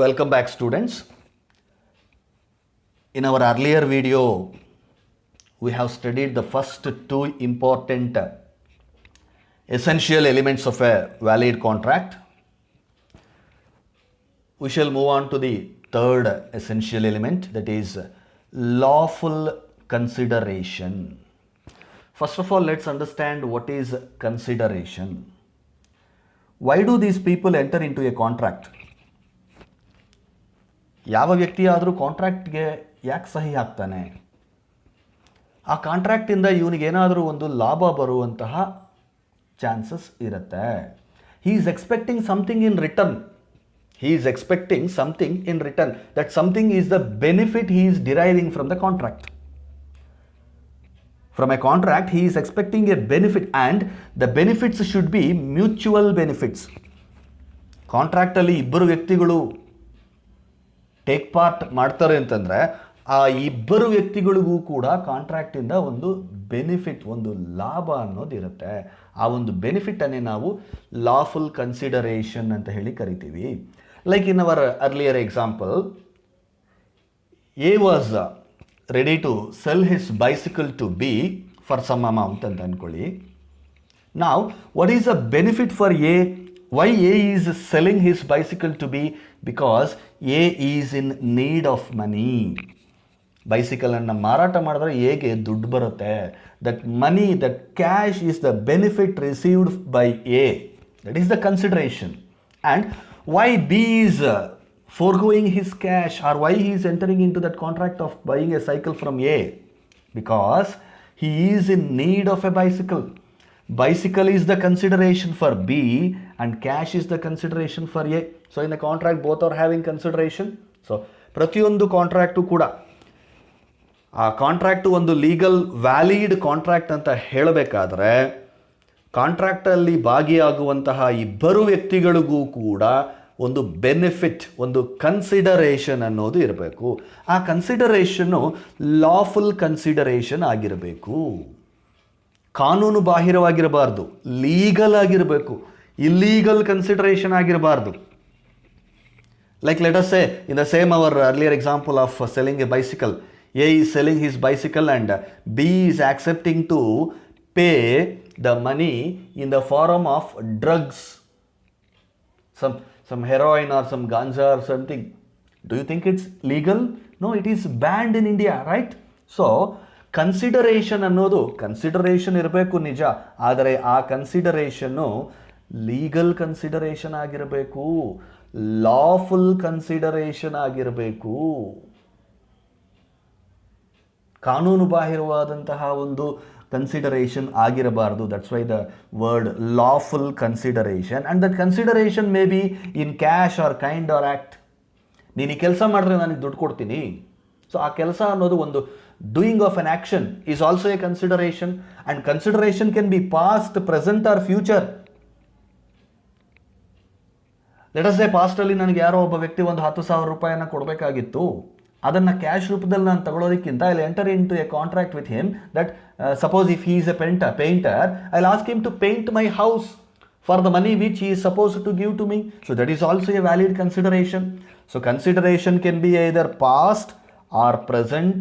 Welcome back, students. In our earlier video, we have studied the first two important essential elements of a valid contract. We shall move on to the third essential element, that is lawful consideration. First of all, let's understand what is consideration. Why do these people enter into a contract? ಯಾವ ವ್ಯಕ್ತಿಯಾದರೂ ಕಾಂಟ್ರಾಕ್ಟ್ಗೆ ಯಾಕೆ ಸಹಿ ಹಾಕ್ತಾನೆ? ಆ ಕಾಂಟ್ರಾಕ್ಟಿಂದ ಇವನಿಗೇನಾದರೂ ಒಂದು ಲಾಭ ಬರುವಂತಹ chances ಇರುತ್ತೆ. He is expecting something in return. That something is the benefit he is deriving from the contract. From a contract, he is expecting a benefit, and the benefits should be mutual benefits. Contract ಅಲ್ಲಿ ಇಬ್ಬರು ವ್ಯಕ್ತಿಗಳು take part ಮಾಡ್ತಾರೆ ಅಂತಂದ್ರೆ ಆ ಇಬ್ಬರು ವ್ಯಕ್ತಿಗಳಿಗೂ ಕೂಡ contract ಇಂದ ಒಂದು ಬೆನಿಫಿಟ್, ಒಂದು ಲಾಭ ಅನ್ನೋದಿರುತ್ತೆ. ಆ ಒಂದು ಬೆನಿಫಿಟ್ ಅನ್ನೇ ನಾವು ಲಾಫುಲ್ ಕನ್ಸಿಡರೇಷನ್ ಅಂತ ಹೇಳಿ ಕರಿತೀವಿ. Like in our earlier example, A was ready to sell his bicycle to B for some amount ಅಂತ ಅನ್ಕೊಳ್ಳಿ. Now, what is the benefit for A? Why A is selling his bicycle to B? Because A is in need of money. Bicycle ಅನ್ನು ಮಾರಾಟ ಮಾಡಿದ್ರೆ ಹೇಗೆ ದುಡ್ಡು ಬರುತ್ತೆ. That money, that cash is the benefit received by A. That is the consideration. And why B is foregoing his cash, or why he is entering into that contract of buying a cycle from A? Because he is in need of a bicycle. Bicycle is the consideration for B and cash is the consideration for A. So in the contract both are having consideration. So ಪ್ರತಿಯೊಂದು contract ಕೂಡ ಆ contract ಒಂದು legal valid contract ಅಂತ ಹೇಳಬೇಕಾದ್ರೆ ಕಾಂಟ್ರಾಕ್ಟಲ್ಲಿ ಭಾಗಿಯಾಗುವಂತಹ ಇಬ್ಬರು ವ್ಯಕ್ತಿಗಳಿಗೂ ಕೂಡ ಒಂದು benefit, ಒಂದು ಕನ್ಸಿಡರೇಷನ್ ಅನ್ನೋದು ಇರಬೇಕು. ಆ ಕನ್ಸಿಡರೇಷನ್ನು ಲಾಫುಲ್ ಕನ್ಸಿಡರೇಷನ್ ಆಗಿರಬೇಕು. ಕಾನೂನು ಬಾಹಿರವಾಗಿರಬಾರ್ದು, ಲೀಗಲ್ ಆಗಿರಬೇಕು. ಇಲ್ಲೀಗಲ್ ಕನ್ಸಿಡರೇಷನ್ ಆಗಿರಬಾರ್ದು. Like let us say, in the same our earlier example of selling a bicycle, A is selling his bicycle and B is accepting to pay the money in the form of drugs. Some heroin or some ganja or something. Do you think it's legal? No, it is banned in India, right? So, consideration ಅನ್ನೋದು consideration ಇರಬೇಕು ನಿಜ, ಆದರೆ ಆ ಕನ್ಸಿಡರೇಷನ್ನು legal consideration ಆಗಿರಬೇಕು, lawful consideration ಆಗಿರಬೇಕು. ಕಾನೂನು ಬಾಹಿರವಾದಂತಹ ಒಂದು consideration ಆಗಿರಬಾರ್ದು. That's why the word lawful consideration, and that consideration may be in cash or kind or act. ನೀನು ಈ ಕೆಲಸ ಮಾಡಿದ್ರೆ ನಾನು ದುಡ್ಡು ಕೊಡ್ತೀನಿ. ಸೊ ಆ ಕೆಲಸ ಅನ್ನೋದು ಒಂದು doing of an action is also a consideration, and consideration can be past, present or future. Let us say ಪಾಸ್ಟಲ್ಲಿ ನನಗೆ ಯಾರೋ ಒಬ್ಬ ವ್ಯಕ್ತಿ ಒಂದು 10,000 ರೂಪಾಯಿನ ಕೊಡಬೇಕಾಗಿತ್ತು. ಅದನ್ನು ಕ್ಯಾಶ್ ರೂಪದಲ್ಲಿ ನಾನು ತಗೊಳ್ಳೋದಕ್ಕಿಂತ I enter in to a contract with him that suppose if he is a painter, I'll ask him to paint my house for the money which he is supposed to give to me. So that is also a valid consideration. So consideration can be either past or present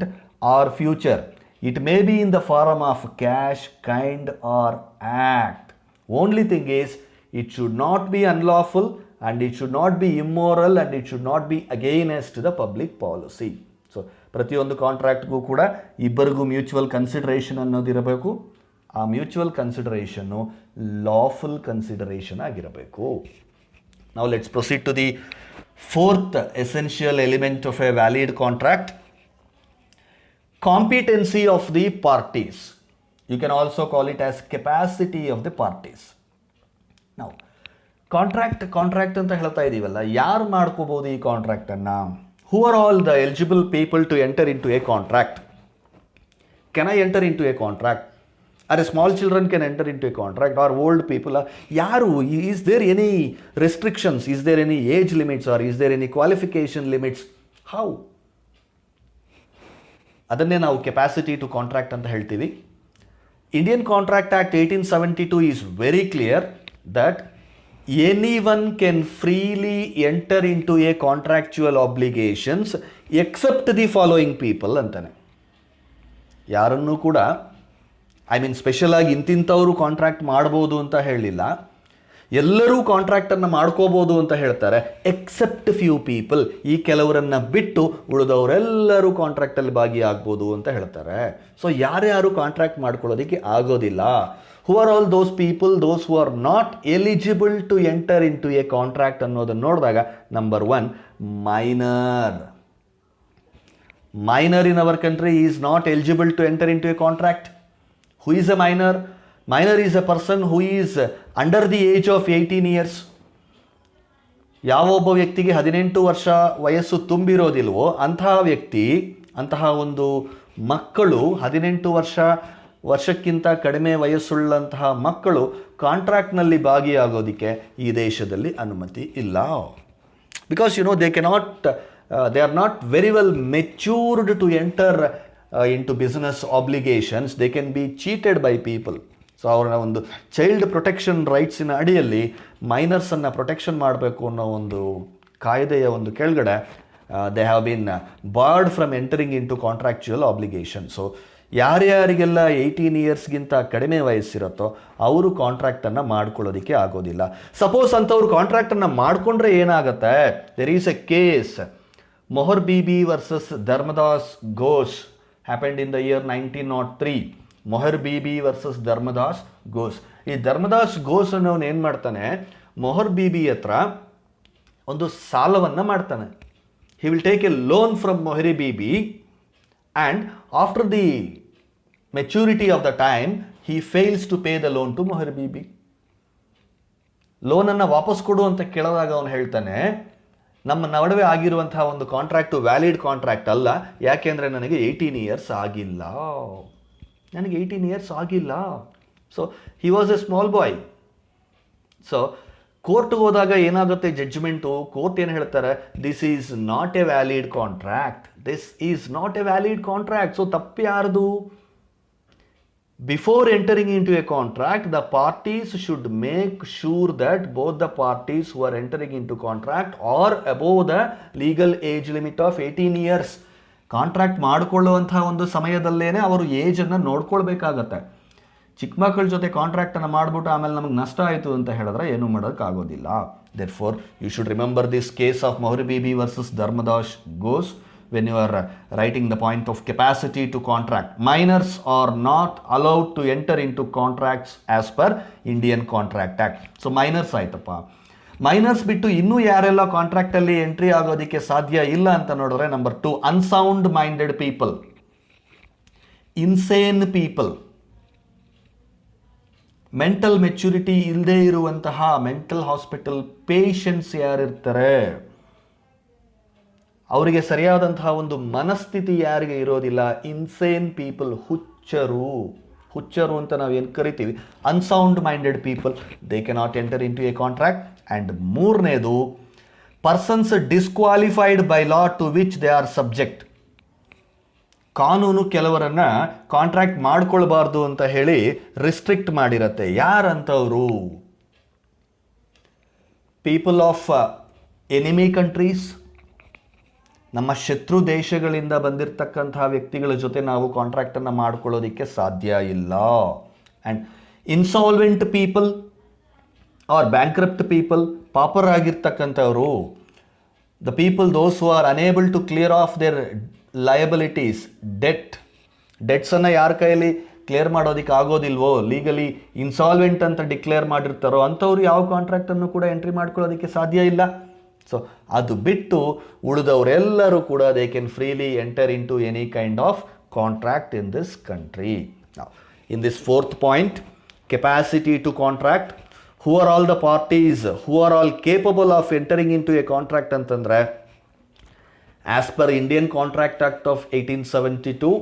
or future. It may be in the form of cash, kind or act. Only thing is, it should not be unlawful, and it should not be immoral, and it should not be against the public policy. So ಪ್ರತಿಯೊಂದು ಕಾಂಟ್ರಾಕ್ಟ್ಗೂ ಕೂಡ ಇಬ್ಬರಿಗೂ mutual consideration ಅನ್ನೋದಿರಬೇಕು. ಆ mutual ಕನ್ಸಿಡರೇಷನ್ನು lawful consideration ಆಗಿರಬೇಕು. ನಾವು let's proceed to the fourth essential element of a valid contract, competency of the parties. You can also call it as capacity of the parties. ನಾವು contract ಅಂತ ಹೇಳ್ತಾ ಇದ್ದೀವಲ್ಲ, ಯಾರು ಮಾಡ್ಕೋಬೋದು ಈ ಕಾಂಟ್ರಾಕ್ಟನ್ನು? Who are all the eligible people to enter into a contract? Can I enter into a contract? Or small children can enter into a contract, or old people? Yaru, is there any restrictions? Is there any age limits, or is there any qualification limits? How? ಅದನ್ನೇ ನಾವು capacity to contract ಅಂತ ಹೇಳ್ತೀವಿ. Indian Contract Act 1872 is very clear that anyone can freely enter into a contractual obligations except the following people ಅಂತಾನೆ. ಯಾರನ್ನೂ ಕೂಡ special ಆಗಿ ಇಂತಿಂಥವರು contract ಮಾಡ್ಬೋದು ಅಂತ ಹೇಳಿಲ್ಲ, ಎಲ್ಲರೂ ಕಾಂಟ್ರಾಕ್ಟನ್ನು ಮಾಡ್ಕೋಬೋದು ಅಂತ ಹೇಳ್ತಾರೆ. ಎಕ್ಸೆಪ್ಟ್ ಫ್ಯೂ ಪೀಪಲ್, ಈ ಕೆಲವರನ್ನು ಬಿಟ್ಟು ಉಳಿದವರೆಲ್ಲರೂ ಕಾಂಟ್ರಾಕ್ಟಲ್ಲಿ ಭಾಗಿಯಾಗ್ಬೋದು ಅಂತ ಹೇಳ್ತಾರೆ. ಸೊ ಯಾರ್ಯಾರು ಕಾಂಟ್ರಾಕ್ಟ್ ಮಾಡ್ಕೊಳ್ಳೋದಕ್ಕೆ ಆಗೋದಿಲ್ಲ? Who are all those people those who are not eligible to enter in to a contract ಅನ್ನೋದನ್ನು ನೋಡಿದಾಗ, number 1, minor. Minor in our country is not eligible to enter into a contract. Who is a minor? Minor is a person who is under the age of 18 years. ಯಾವೊಬ್ಬ ವ್ಯಕ್ತಿಗೆ 18 ವರ್ಷ ವಯಸ್ಸು ತುಂಬಿರೋದಿಲ್ವೋ ಅಂತಹ ವ್ಯಕ್ತಿ, ಅಂತಹ ಒಂದು ಮಕ್ಕಳು, 18 ವರ್ಷಕ್ಕಿಂತ ಕಡಿಮೆ ವಯಸ್ಸುಳ್ಳಂತಹ ಮಕ್ಕಳು ಕಾಂಟ್ರಾಕ್ಟ್ನಲ್ಲಿ ಭಾಗಿಯಾಗೋದಕ್ಕೆ ಈ ದೇಶದಲ್ಲಿ ಅನುಮತಿ ಇಲ್ಲ. Because they cannot they are not very well matured to enter into business obligations. They can be cheated by people. So ಅವರ ಒಂದು ಚೈಲ್ಡ್ ಪ್ರೊಟೆಕ್ಷನ್ ರೈಟ್ಸಿನ ಅಡಿಯಲ್ಲಿ ಮೈನರ್ಸನ್ನು ಪ್ರೊಟೆಕ್ಷನ್ ಮಾಡಬೇಕು ಅನ್ನೋ ಒಂದು ಕಾಯ್ದೆಯ ಒಂದು ಕೆಳಗಡೆ they have been barred from entering into contractual obligation. So ಯಾರ್ಯಾರಿಗೆಲ್ಲ 18 ಇಯರ್ಸ್ಗಿಂತ ಕಡಿಮೆ ವಯಸ್ಸಿರುತ್ತೋ ಅವರು ಕಾಂಟ್ರಾಕ್ಟನ್ನು ಮಾಡ್ಕೊಳ್ಳೋದಕ್ಕೆ ಆಗೋದಿಲ್ಲ. ಸಪೋಸ್ ಅಂಥವ್ರು ಕಾಂಟ್ರಾಕ್ಟನ್ನು ಮಾಡಿಕೊಂಡ್ರೆ ಏನಾಗುತ್ತೆ? There is A case, Mohar Bibi versus Dharmadas Ghosh happened in the year 1903. Mohar Bibi versus Dharmadas Ghosh. ಈ ಧರ್ಮದಾಸ್ ಘೋಷ್ ಅನ್ನೋನು ಏನು ಮಾಡ್ತಾನೆ, ಮೊಹರ್ ಬಿಬಿ ಹತ್ರ ಒಂದು ಸಾಲವನ್ನು ಮಾಡ್ತಾನೆ. He will take a loan from Mohori Bibi and after the maturity of the time he fails to pay the loan to Mohar Bibi. ಲೋನನ್ನು ವಾಪಸ್ ಕೊಡು ಅಂತ ಕೇಳಿದಾಗ ಅವನು ಹೇಳ್ತಾನೆ, ನಮ್ಮ ನಡುವೆ ಆಗಿರುವಂತಹ ಒಂದು ಕಾಂಟ್ರಾಕ್ಟು ವ್ಯಾಲಿಡ್ ಕಾಂಟ್ರಾಕ್ಟ್ ಅಲ್ಲ, ಯಾಕೆಂದರೆ ನನಗೆ 18 ಇಯರ್ಸ್ ಆಗಿಲ್ಲ. So he was a small boy. So ಕೋರ್ಟ್ಗೆ ಹೋದಾಗ ಏನಾಗುತ್ತೆ ಜಡ್ಜ್ಮೆಂಟು, ಕೋರ್ಟ್ ಏನು ಹೇಳ್ತಾರೆ, this is not a valid contract. So ತಪ್ಪು ಯಾರ್ದು? Before entering into a contract, the parties should make sure that both the parties who are entering into contract are above the legal age limit of 18 years. Contract ಮಾಡಿಕೊಳ್ಳುವಂತಹ ಒಂದು ಸಮಯದಲ್ಲೇನೆ ಅವರು ಏಜನ್ನು ನೋಡ್ಕೊಳ್ಬೇಕಾಗತ್ತೆ. ಚಿಕ್ಕ ಮಕ್ಕಳ ಜೊತೆ ಕಾಂಟ್ರಾಕ್ಟನ್ನು ಮಾಡಿಬಿಟ್ಟು ಆಮೇಲೆ ನಮಗೆ ನಷ್ಟ ಆಯಿತು ಅಂತ ಹೇಳಿದ್ರೆ ಏನೂ ಮಾಡೋಕ್ಕಾಗೋದಿಲ್ಲ. Therefore, you should remember this case of Mohari Bibi versus Dharmadas Ghosh when you are writing the point of capacity to contract. Minors are not allowed to enter into contracts as per Indian Contract Act. So minors ಆಯ್ತಪ್ಪ. Minors ಬಿಟ್ಟು ಇನ್ನೂ ಯಾರೆಲ್ಲ ಕಾಂಟ್ರಾಕ್ಟಲ್ಲಿ entry ಆಗೋದಕ್ಕೆ ಸಾಧ್ಯ ಇಲ್ಲ ಅಂತ ನೋಡಿದ್ರೆ, number 2, unsound minded people, insane people, mental maturity ಇಲ್ಲದೆ ಇರುವಂತಹ ಮೆಂಟಲ್ ಹಾಸ್ಪಿಟಲ್ ಪೇಷಂಟ್ಸ್ ಯಾರಿರ್ತಾರೆ, ಅವರಿಗೆ ಸರಿಯಾದಂತಹ ಒಂದು ಮನಸ್ಥಿತಿ ಯಾರಿಗೆ ಇರೋದಿಲ್ಲ, ಇನ್ಸೇನ್ ಪೀಪಲ್, ಹುಚ್ಚರು ಅಂತ ನಾವು ಏನು ಕರಿತೀವಿ, unsound minded people, they cannot enter in to a contract. And ಮೂರನೇದು, persons disqualified by law to which they are subject. ಕಾನೂನು ಕೆಲವರನ್ನು ಕಾಂಟ್ರಾಕ್ಟ್ ಮಾಡ್ಕೊಳ್ಬಾರ್ದು ಅಂತ ಹೇಳಿ ರಿಸ್ಟ್ರಿಕ್ಟ್ ಮಾಡಿರತ್ತೆ. ಯಾರಂತವರು? ಪೀಪಲ್ ಆಫ್ ಎನಿಮಿ ಕಂಟ್ರೀಸ್, ನಮ್ಮ ಶತ್ರು ದೇಶಗಳಿಂದ ಬಂದಿರತಕ್ಕಂತಹ ವ್ಯಕ್ತಿಗಳ ಜೊತೆ ನಾವು ಕಾಂಟ್ರಾಕ್ಟನ್ನು ಮಾಡ್ಕೊಳ್ಳೋದಕ್ಕೆ ಸಾಧ್ಯ ಇಲ್ಲ. And insolvent people or bankrupt people, ಪಾಪರ್ ಆಗಿರ್ತಕ್ಕಂಥವರು, the people those who are unable to clear of their liabilities, ಡೆಟ್ಸನ್ನು ಯಾರ ಕೈಯಲ್ಲಿ ಕ್ಲಿಯರ್ ಮಾಡೋದಕ್ಕೆ ಆಗೋದಿಲ್ವೋ, ಲೀಗಲಿ ಇನ್ಸಾಲ್ವೆಂಟ್ ಅಂತ ಡಿಕ್ಲೇರ್ ಮಾಡಿರ್ತಾರೋ ಅಂಥವ್ರು ಯಾವ ಕಾಂಟ್ರಾಕ್ಟನ್ನು ಕೂಡ ಎಂಟ್ರಿ ಮಾಡ್ಕೊಳ್ಳೋದಕ್ಕೆ ಸಾಧ್ಯ ಇಲ್ಲ. ಸೊ ಅದು ಬಿಟ್ಟು ಉಳಿದವರೆಲ್ಲರೂ ಕೂಡ they can freely enter in to any kind of contract in this country. In this 4th point, capacity to contract, who are all the parties who are all capable of entering in to a contract ಅಂತಂದರೆ, as per Indian contract act of 1872,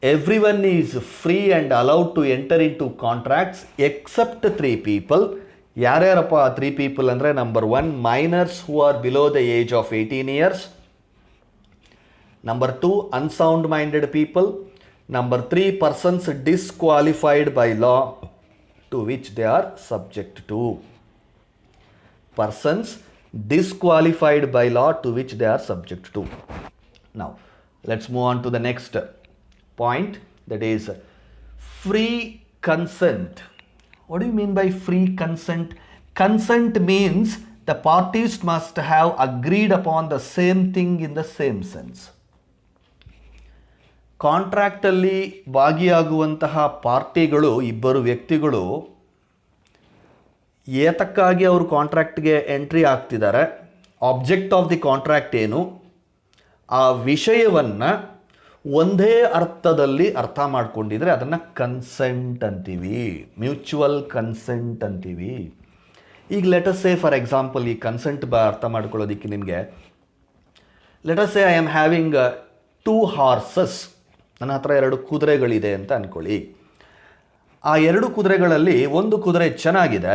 everyone is free and allowed to enter into contracts except 3 people. ಯಾರ್ಯಾರಪ್ಪ 3 people ಅಂದರೆ, number 1, minors who are below the age of 18 years. Number 2, unsound minded people. Number 3, persons disqualified by law to which they are subject to. persons disqualified by law to which they are subject to. Now let's move on to the next point, that is free consent. What do you mean by free consent? Consent means the parties must have agreed upon the same thing in the same sense. ಕಾಂಟ್ರಾಕ್ಟಲ್ಲಿ ಭಾಗಿಯಾಗುವಂತಹ ಪಾರ್ಟಿಗಳು, ಇಬ್ಬರು ವ್ಯಕ್ತಿಗಳು ಏತಕ್ಕಾಗಿ ಅವರು ಕಾಂಟ್ರಾಕ್ಟ್ಗೆ entry ಆಗ್ತಿದ್ದಾರೆ, object of the contract ಏನು, ಆ ವಿಷಯವನ್ನು ಒಂದೇ ಅರ್ಥದಲ್ಲಿ ಅರ್ಥ ಮಾಡ್ಕೊಂಡಿದ್ರೆ ಅದನ್ನು ಕನ್ಸೆಂಟ್ ಅಂತೀವಿ, ಮ್ಯೂಚುವಲ್ ಕನ್ಸೆಂಟ್ ಅಂತೀವಿ. ಈಗ ಲೆಟಸ್ ಸೇ ಫಾರ್ ಎಕ್ಸಾಂಪಲ್, ಈ ಕನ್ಸೆಂಟ್ ಅರ್ಥ ಮಾಡ್ಕೊಳ್ಳೋದಕ್ಕೆ ನಿಮಗೆ, let's say I am having 2 horses, ನನ್ನ ಹತ್ರ 2 ಕುದುರೆಗಳಿದೆ ಅಂತ ಅಂದ್ಕೊಳ್ಳಿ. ಆ 2 ಕುದುರೆಗಳಲ್ಲಿ ಒಂದು ಕುದುರೆ ಚೆನ್ನಾಗಿದೆ,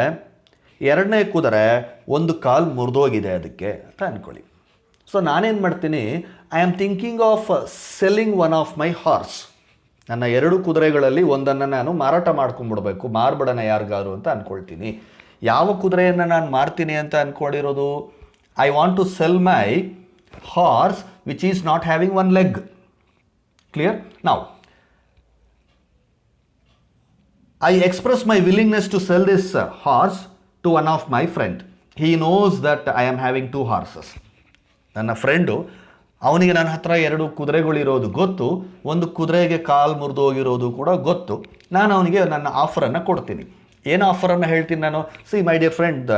ಎರಡನೇ ಕುದುರೆ ಒಂದು ಕಾಲು ಮುರಿದೋಗಿದೆ ಅದಕ್ಕೆ ಅಂತ ಅಂದ್ಕೊಳ್ಳಿ. ಸೊ ನಾನೇನು ಮಾಡ್ತೀನಿ, I am thinking of selling one of my horse. ನನ್ನ 2 ಕುದುರೆಗಳಲ್ಲಿ ಒಂದನ್ನು ನಾನು ಮಾರಾಟ ಮಾಡ್ಕೊಂಡ್ಬಿಡ್ಬೇಕು, ಮಾರ್ಬಿಡೋಣ ಯಾರಿಗಾರು ಅಂತ ಅಂದ್ಕೊಳ್ತೀನಿ. ಯಾವ ಕುದುರೆಯನ್ನು ನಾನು ಮಾರ್ತೀನಿ ಅಂತ ಅಂದ್ಕೊಂಡಿರೋದು, I want to sell my horse which is not having 1 leg. Clear? Now, I express my willingness to sell this horse to one of my friend. He knows that I am having 2 horses. ನನ್ನ friend, ಅವನಿಗೆ ನನ್ನ ಹತ್ರ 2 ಕುದುರೆಗಳಿರೋದು ಗೊತ್ತು, ಒಂದು ಕುದುರೆಗೆ ಕಾಲು ಮುರಿದೋಗಿರೋದು ಕೂಡ ಗೊತ್ತು. ನಾನು ಅವನಿಗೆ ನನ್ನ ಆಫರನ್ನು ಕೊಡ್ತೀನಿ. ಏನು ಆಫರನ್ನು ಹೇಳ್ತೀನಿ ನಾನು? See my dear friend,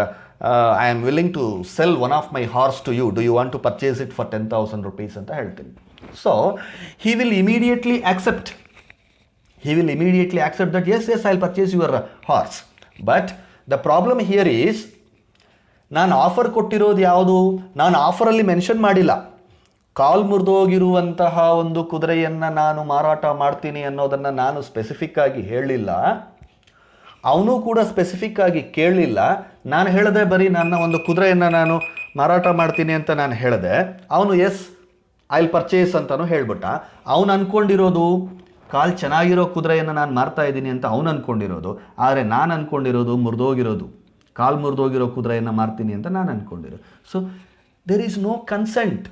I am willing to sell one of my horse to you. Do you want to purchase it for 10,000 rupees ಅಂತ ಹೇಳ್ತೀನಿ. So he will immediately accept. He will immediately accept that yes, I'll purchase your horse. But the problem here is, ನಾನು offer ಕೊಟ್ಟಿರೋದು ಯಾವುದು? ನಾನು ಆಫರಲ್ಲಿ mention ಮಾಡಿಲ್ಲ ಕಾಲು ಮುರಿದೋಗಿರುವಂತಹ ಒಂದು ಕುದುರೆಯನ್ನು ನಾನು ಮಾರಾಟ ಮಾಡ್ತೀನಿ ಅನ್ನೋದನ್ನು ನಾನು ಸ್ಪೆಸಿಫಿಕ್ ಆಗಿ ಹೇಳಲಿಲ್ಲ. ಅವನು ಕೂಡ ಸ್ಪೆಸಿಫಿಕ್ ಆಗಿ ಕೇಳಲಿಲ್ಲ. ನಾನು ಹೇಳಿದೆ ಬರೀ ನನ್ನ ಒಂದು ಕುದುರೆಯನ್ನು ನಾನು ಮಾರಾಟ ಮಾಡ್ತೀನಿ ಅಂತ ನಾನು ಹೇಳಿದೆ. ಅವನು ಎಸ್ ಐ ವಿಲ್ ಪರ್ಚೇಸ್ ಅಂತಲೂ ಹೇಳ್ಬಿಟ್ಟ. ಅವನು ಅಂದ್ಕೊಂಡಿರೋದು ಕಾಲು ಚೆನ್ನಾಗಿರೋ ಕುದುರೆಯನ್ನು ನಾನು ಮಾರ್ತಾ ಇದ್ದೀನಿ ಅಂತ ಅವನು ಅಂದ್ಕೊಂಡಿರೋದು. ಆದರೆ ನಾನು ಅಂದ್ಕೊಂಡಿರೋದು ಮುರಿದೋಗಿರೋದು, ಕಾಲು ಮುರಿದೋಗಿರೋ ಕುದುರೆಯನ್ನು ಮಾರ್ತೀನಿ ಅಂತ ನಾನು ಅಂದ್ಕೊಂಡಿರೋದು. So there is no consent.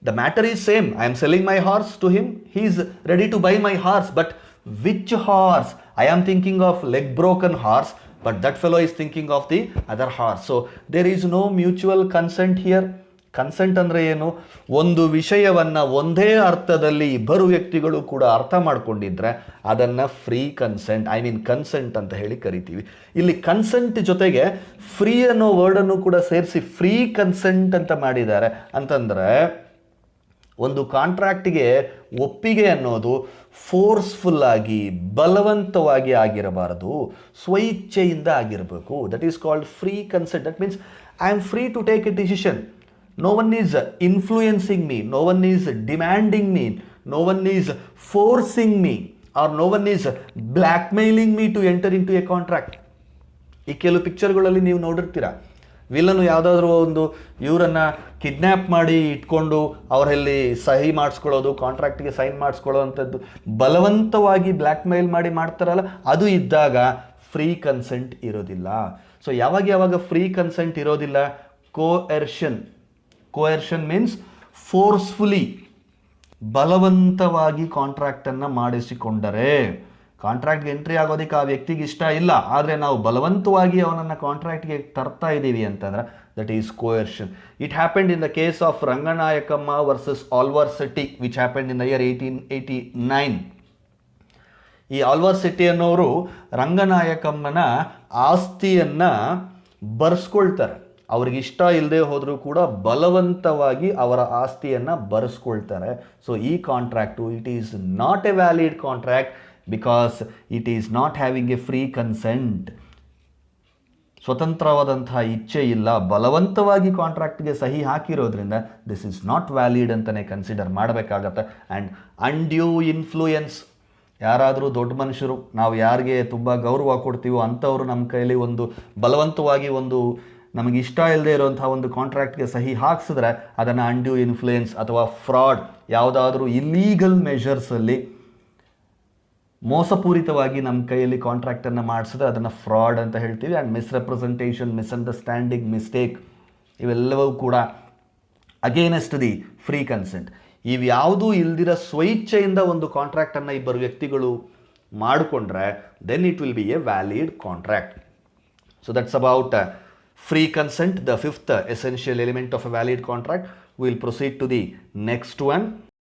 The matter is same. I am selling my horse to him, he is ready to buy my horse. But which horse? I am thinking of leg broken horse, but that fellow is thinking of the other horse. So there is no mutual consent here. Consent ಅಂದರೆ ಏನು? ಒಂದು ವಿಷಯವನ್ನು ಒಂದೇ ಅರ್ಥದಲ್ಲಿ ಇಬ್ಬರು ವ್ಯಕ್ತಿಗಳು ಕೂಡ ಅರ್ಥ ಮಾಡ್ಕೊಂಡಿದ್ರೆ ಅದನ್ನು free consent, I mean consent ಅಂತ ಹೇಳಿ ಕರಿತೀವಿ. ಇಲ್ಲಿ ಕನ್ಸೆಂಟ್ ಜೊತೆಗೆ ಫ್ರೀ ಅನ್ನೋ ವರ್ಡನ್ನು ಕೂಡ ಸೇರಿಸಿ ಫ್ರೀ ಕನ್ಸೆಂಟ್ ಅಂತ ಮಾಡಿದ್ದಾರೆ. ಅಂತಂದರೆ ಒಂದು ಕಾಂಟ್ರಾಕ್ಟಿಗೆ ಒಪ್ಪಿಗೆ ಅನ್ನೋದು ಫೋರ್ಸ್ಫುಲ್ಲಾಗಿ ಬಲವಂತವಾಗಿ ಆಗಿರಬಾರದು, ಸ್ವಇಚ್ಛೆಯಿಂದ ಆಗಿರಬೇಕು. That is called free consent. That means I am free to take a decision. No one is influencing me, no one is demanding me, no one is forcing me, or no one is blackmailing me to enter into a contract. ಈ ಕೆಲವು ಪಿಕ್ಚರ್ಗಳಲ್ಲಿ ನೀವು ನೋಡಿರ್ತೀರ, ವಿಲನು ಯಾವುದಾದ್ರೂ ಒಂದು ಇವರನ್ನು kidnap ಮಾಡಿ ಇಟ್ಕೊಂಡು ಅವರಲ್ಲಿ ಸಹಿ ಮಾಡಿಸ್ಕೊಳ್ಳೋದು, ಕಾಂಟ್ರಾಕ್ಟ್ಗೆ ಸೈನ್ ಮಾಡಿಸ್ಕೊಳ್ಳೋ ಅಂಥದ್ದು ಬಲವಂತವಾಗಿ ಬ್ಲ್ಯಾಕ್ಮೇಲ್ ಮಾಡಿ ಮಾಡ್ತಾರಲ್ಲ, ಅದು ಇದ್ದಾಗ ಫ್ರೀ ಕನ್ಸೆಂಟ್ ಇರೋದಿಲ್ಲ. ಸೊ ಯಾವಾಗ ಫ್ರೀ ಕನ್ಸೆಂಟ್ ಇರೋದಿಲ್ಲ? ಕೋಎರ್ಷನ್. ಕೋಯರ್ಷನ್ ಮೀನ್ಸ್ ಫೋರ್ಸ್ಫುಲಿ, ಬಲವಂತವಾಗಿ ಕಾಂಟ್ರಾಕ್ಟನ್ನು ಮಾಡಿಸಿಕೊಂಡರೆ. ಕಾಂಟ್ರಾಕ್ಟ್ಗೆ ಎಂಟ್ರಿ ಆಗೋದಕ್ಕೆ ಆ ವ್ಯಕ್ತಿಗೆ ಇಷ್ಟ ಇಲ್ಲ, ಆದರೆ ನಾವು ಬಲವಂತವಾಗಿ ಅವನನ್ನು ಕಾಂಟ್ರಾಕ್ಟ್ಗೆ ತರ್ತಾ ಇದ್ದೀವಿ ಅಂತಂದ್ರೆ that is coercion. It happened in the case of Ranganayakamma versus Alwar Shetty, which happened in the year 1889. ಈ ಆಲ್ವಾರ್ ಶೆಟ್ಟಿ ಅನ್ನೋರು ರಂಗನಾಯಕಮ್ಮನ ಆಸ್ತಿಯನ್ನು ಬರ್ಸ್ಕೊಳ್ತಾರೆ. ಅವ್ರಿಗೆ ಇಷ್ಟ ಇಲ್ಲದೆ ಹೋದರೂ ಕೂಡ ಬಲವಂತವಾಗಿ ಅವರ ಆಸ್ತಿಯನ್ನು ಬರೆಸ್ಕೊಳ್ತಾರೆ. ಸೊ ಈ contract it is not a valid contract because it is not having a free consent. ಸ್ವತಂತ್ರವಾದಂತಹ ಇಚ್ಛೆ ಇಲ್ಲ, ಬಲವಂತವಾಗಿ ಕಾಂಟ್ರಾಕ್ಟ್ಗೆ ಸಹಿ ಹಾಕಿರೋದ್ರಿಂದ ದಿಸ್ ಈಸ್ ನಾಟ್ ವ್ಯಾಲಿಡ್ ಅಂತಲೇ ಕನ್ಸಿಡರ್ ಮಾಡಬೇಕಾಗತ್ತೆ. ಆ್ಯಂಡ್ ಅನ್ಡ್ಯೂ ಇನ್ಫ್ಲೂಯೆನ್ಸ್, ಯಾರಾದರೂ ದೊಡ್ಡ ಮನುಷ್ಯರು, ನಾವು ಯಾರಿಗೆ ತುಂಬ ಗೌರವ ಕೊಡ್ತೀವೋ ಅಂಥವರು ನಮ್ಮ ಕೈಲಿ ಒಂದು ಬಲವಂತವಾಗಿ ಒಂದು ನಮಗೆ ಇಷ್ಟ ಇಲ್ಲದೆ ಇರುವಂಥ ಒಂದು ಕಾಂಟ್ರಾಕ್ಟ್ಗೆ ಸಹಿ ಹಾಕ್ಸಿದ್ರೆ ಅದನ್ನು ಅನ್ಡ್ಯೂ ಇನ್ಫ್ಲೂಯೆನ್ಸ್ ಅಥವಾ ಫ್ರಾಡ್, ಯಾವುದಾದ್ರೂ ಇಲ್ಲೀಗಲ್ ಮೆಷರ್ಸಲ್ಲಿ ಮೋಸಪೂರಿತವಾಗಿ ನಮ್ಮ ಕೈಯಲ್ಲಿ ಕಾಂಟ್ರಾಕ್ಟನ್ನು ಮಾಡಿಸಿದ್ರೆ ಅದನ್ನು ಫ್ರಾಡ್ ಅಂತ ಹೇಳ್ತೀವಿ. ಆ್ಯಂಡ್ ಮಿಸ್ರೆಪ್ರೆಸೆಂಟೇಷನ್, ಮಿಸ್ಅಂಡರ್ಸ್ಟ್ಯಾಂಡಿಂಗ್, ಮಿಸ್ಟೇಕ್ ಇವೆಲ್ಲವೂ ಕೂಡ ಅಗೇನೆಸ್ಟ್ ದಿ ಫ್ರೀ ಕನ್ಸೆಂಟ್. ಇವ್ಯಾವುದೂ ಇಲ್ದಿರ ಸ್ವಇಚ್ಛೆಯಿಂದ ಒಂದು ಕಾಂಟ್ರಾಕ್ಟನ್ನು ಇಬ್ಬರು ವ್ಯಕ್ತಿಗಳು ಮಾಡಿಕೊಂಡ್ರೆ then it will be a valid contract. So that's about free consent, the fifth essential element of a valid contract. We will proceed to the next one.